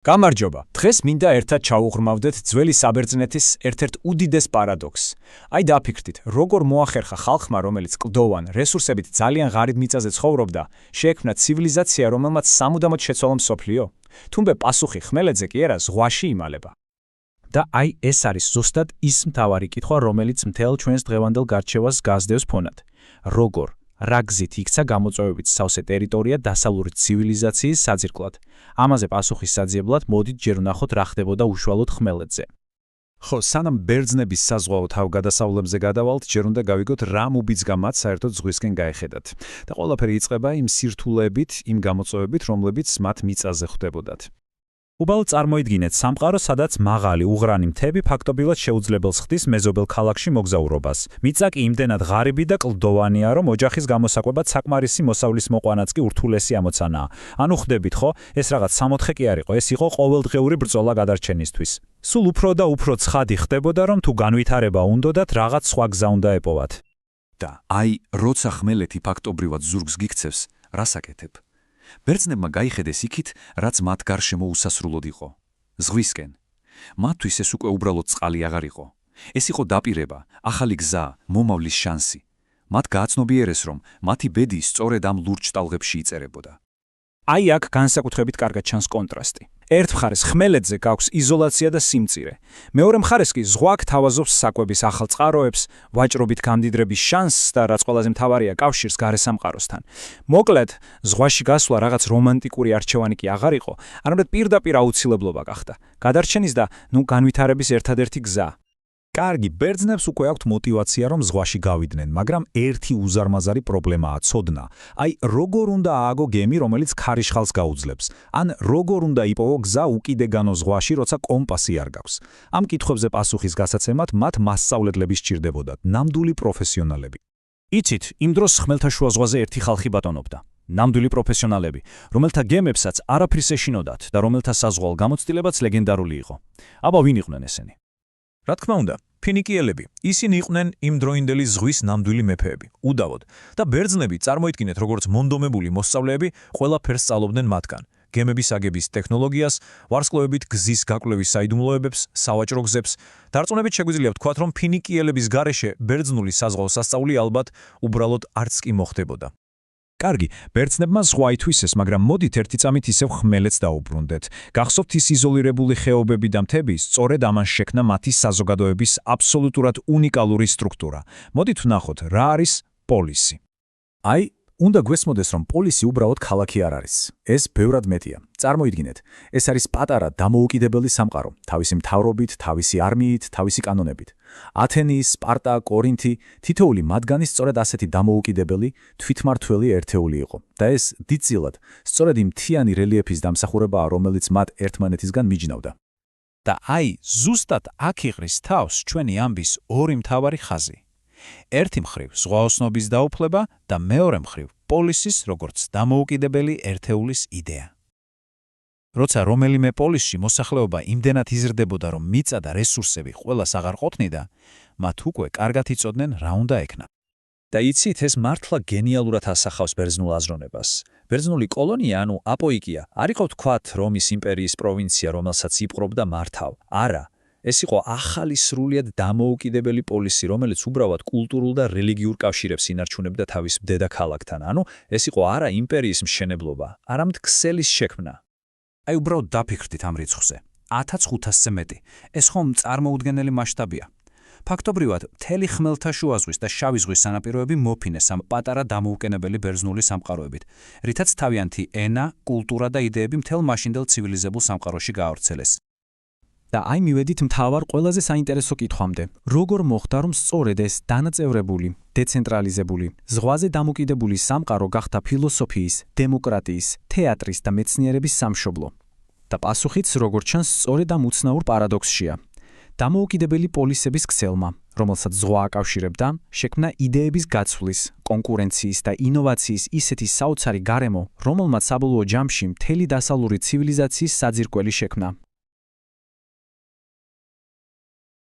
გამარჯობა. დღეს მინდა ერთად ჩავუღრმავდეთ ძველი საბერძნეთის ერთ-ერთ უდიდეს პარადოქსს. აი დაფიქრდით, როგორ მოახერხა ხალხმა, რომელიც კლდოვან, რესურსებით ძალიან ღარიბ მიწაზე ცხოვრობდა, შეექმნა ცივილიზაცია, რომელმაც სამუდამოდ შეცვალა მსოფლიო? თუმბე პასუხი ხმელეთზე კი არა, ზღვაში იმალება. და აი ეს არის ზუსტად ის მთავარი კითხვა, რომელიც მთელ ჩვენს დღევანდელ გარჩევას გასდევს ფონად. როგორ რა გზით იქცა გამოწვევებით სავსე ტერიტორია დასავლური ცივილიზაციის საძირკვლად. ამაზე პასუხის საძიებლად მოდით ჯერ ვნახოთ რა ხდებოდა უშუალოდ ხმელეთზე. ხო, სანამ ბერძნების საზღვაო თავგადასავლებზე გადავალთ, ჯერ უნდა გავიგოთ რა მუბიძგა მათ საერთოდ ზღვისკენ გაეხედათ. და ყველაფერი იწყება იმ სირთულეებით, იმ გამოწვევებით, რომლებიც მათ მიწაზე ხვდებოდათ. უბალოდ წარმოიდგინეთ სამყარო, სადაც მაღალი უღრანი მთები ფაქტობრივად შეუძლებელს ხდის მეზობელ ქალაქში მოგზაურობას. მიწა კი იმდენად ღარიბი და კლდოვანია, რომ ოჯახის გამოსაკვებად საკმარისი მოსავლის მოყვანაც კი ურთულესი ამოცანაა. ანუ ხვდებით ხო, ეს რაღაც სამოთხე კი არ იყო, ეს იყო ყოველდღიური ბრძოლა გადარჩენისთვის. სულ უფრო და უფრო ცხადი ხდებოდა, რომ თუ განვითარება უნდოდათ, რაღაც სხვა გზა უნდა ეპოვათ. და აი, როცა ხმელეთი ფაქტობრივად ზურგს გიქცევს, რას აკეთებ? ბერძნებმა გაიხედეს იქით, რაც მათ გარშემო უსასრულოდ იყო. ზღვისკენ. მათთვის ეს უკვე უბრალოდ წყალი აღარ იყო. ეს იყო დაპირება, ახალი გზა, მომავლის შანსი. მათ გააცნობიერეს, რომ მათი ბედი სწორედ ამ ლურჯ ტალღებში იწერებოდა. აი აქ განსაკუთრებით კარგად ჩანს კონტრასტი. ერთ მხარეს ხმელეთზე გაქვს იზოლაცია და სიმწირე. მეორე მხარეს კი ზღვა გთავაზობს საკვების ახალ წყაროებს, ვაჭრობით გამდიდრების შანსს და რაც ყველაზე მთავარია, კავშირს გარესამყაროსთან. მოკლედ, ზღვაში გასვლა რაღაც რომანტიკური არჩევანი კი აღარ იყო, არამედ პირდაპირ აუცილებლობა გახდა. გადარჩენის და განვითარების ერთადერთი გზა. კარგი, ბერძნებს უკვე აქვთ мотиваცია, რომ ზღვაში გავიდნენ, მაგრამ ერთი უზარმაზარი პრობლემაა ცოდნა. აი, როგორ უნდა ააგო გემი, რომელიც ქარიშხალს გაუძლებს? ან როგორ უნდა იპოვო გზა უკიდეგანო ზღვაში, როცა კომპასი არ გაქვს? ამ კითხვებზე პასუხის გასაცემად მათ მასწავლებლები სჭირდებოდათ, ნამდვილი პროფესიონალები. იცით, იმ დროს ხმელთაშუა ზღვაზე ერთი ხალხი ბატონობდა. ნამდვილი პროფესიონალები, რომელთა გემებსაც არაფრის ეშინოდათ და რომელთა საზღვაო გამოცდილებაც ლეგენდარული იყო. აბა ვინ იყვნენ ესენი? რა თქმა უნდა, ფინიკიელები. ისინი იყვნენ იმდროინდელი ზღვის ნამდვილი მეფეები, უდავოდ. და ბერძნები, წარმოიდგინეთ, როგორც მონდომებული მოსწავლეები, ყველაფერს სწავლობდნენ მათგან. გემების აგების ტექნოლოგიას, ვარსკვლავებით გზის გაკვლევის საიდუმლოებებს, სავაჭრო გზებს. დარწმუნებით შეგვიძლია ვთქვათ, რომ ფინიკიელების გარეშე ბერძნული საზღვაო სასწავლი ალბათ უბრალოდ არც კი მოხდებოდა. კარგი, ბერძნებმა ზღვა ითვისეს, მაგრამ მოდით ერთი წამით ისევ ხმელეთს დაუბრუნდეთ. გახსოვთ ის იზოლირებული ხეობები და მთები, სწორედ ამან შექმნა მათი საზოგადოების აბსოლუტურად უნიკალური სტრუქტურა. მოდით ვნახოთ, რა არის პოლისი. აი, უნდა გვესმოდეს, რომ პოლისი უბრალოდ ქალაქი არ არის. ეს ბევრად მეტია. წარმოიდგინეთ, ეს არის პატარა დამოუკიდებელი სამყარო, თავისი მთავრობით, თავისი არმიით, თავისი კანონებით. ათენი, სპარტა, კორინთი, თითოეული მათგანი სწორედ ასეთი დამოუკიდებელი, თვითმმართველი ერთეული იყო. და ეს დიდწილად სწორედ იმ მთიანი რელიეფის დამსახურებაა, რომელიც მათ ერთმანეთისგან მიჯნავდა. და აი, ზუსტად აქ იღრის თავს ჩვენი ამბის ორი მთავარი ხაზი. ერთი მხრივ ზღვაოსნობის დაუფლება და მეორე მხრივ პოლისის როგორც დამოუკიდებელი ერთეულის იდეა. როცა რომელიმე პოლისში მოსახლეობა იმდენად იზრდებოდა, რომ მიწა და რესურსები ყველას აღარ ყოფნიდა, მათ უკვე კარგად იცოდნენ რა უნდა ექნა. და იცით, ეს მართლა გენიალურად ასახავს ბერძნულ აზროვნებას. ბერძნული კოლონია, ანუ აპოიკია, არ იყო თქვათ რომის იმპერიის პროვინცია, რომელსაც იპყრობდა მართავ. არა. ეს იყო ახალი სრულიად დამოუკიდებელი პოლისი, რომელიც უბრალოდ კულტურულ და რელიგიურ კავშირებს ინარჩუნებდა თავის დედაქალაქთან. ანუ ეს იყო არა იმპერიის მშენებლობა, არამედ ქსელის შექმნა. აი, უბრალოდ დაფიქრდით ამ რიცხვზე. 1500-ზე მეტი. ეს ხომ წარმოუდგენელი მასშტაბია. ფაქტობრივად, მთელი ხმელთაშუა ზღვის და შავი ზღვის სანაპიროები მოფინეს ამ პატარა დამოუკიდებელი ბერძნული სამყაროებით, რითაც თავიანთი ენა, კულტურა და იდეები მთელ მაშინდელ ცივილიზებულ სამყაროში გაავრცელეს. და აი მივედით მთავარ ყველაზე საინტერესო კითხვამდე. როგორ მოხდა, რომ სწორედ ეს დანაწევრებული, დეცენტრალიზებული, ზღვაზე დამოკიდებული სამყარო გახდა ფილოსოფიის, დემოკრატიის, თეატრის და მეცნიერების სამშობლო? და პასუხიც, როგორც ჩანს, სწორედ ამ უცნაურ პარადოქსშია. დამოუკიდებელი პოლისების ქსელმა, რომელსაც ზღვა აკავშირებდა, შექმნა იდეების გაცვლის, კონკურენციის და ინოვაციის ისეთი საოცარი გარემო, რომელმაც საბოლოო ჯამში მთელი დასავლური ცივილიზაციის საძირკველი შექმნა.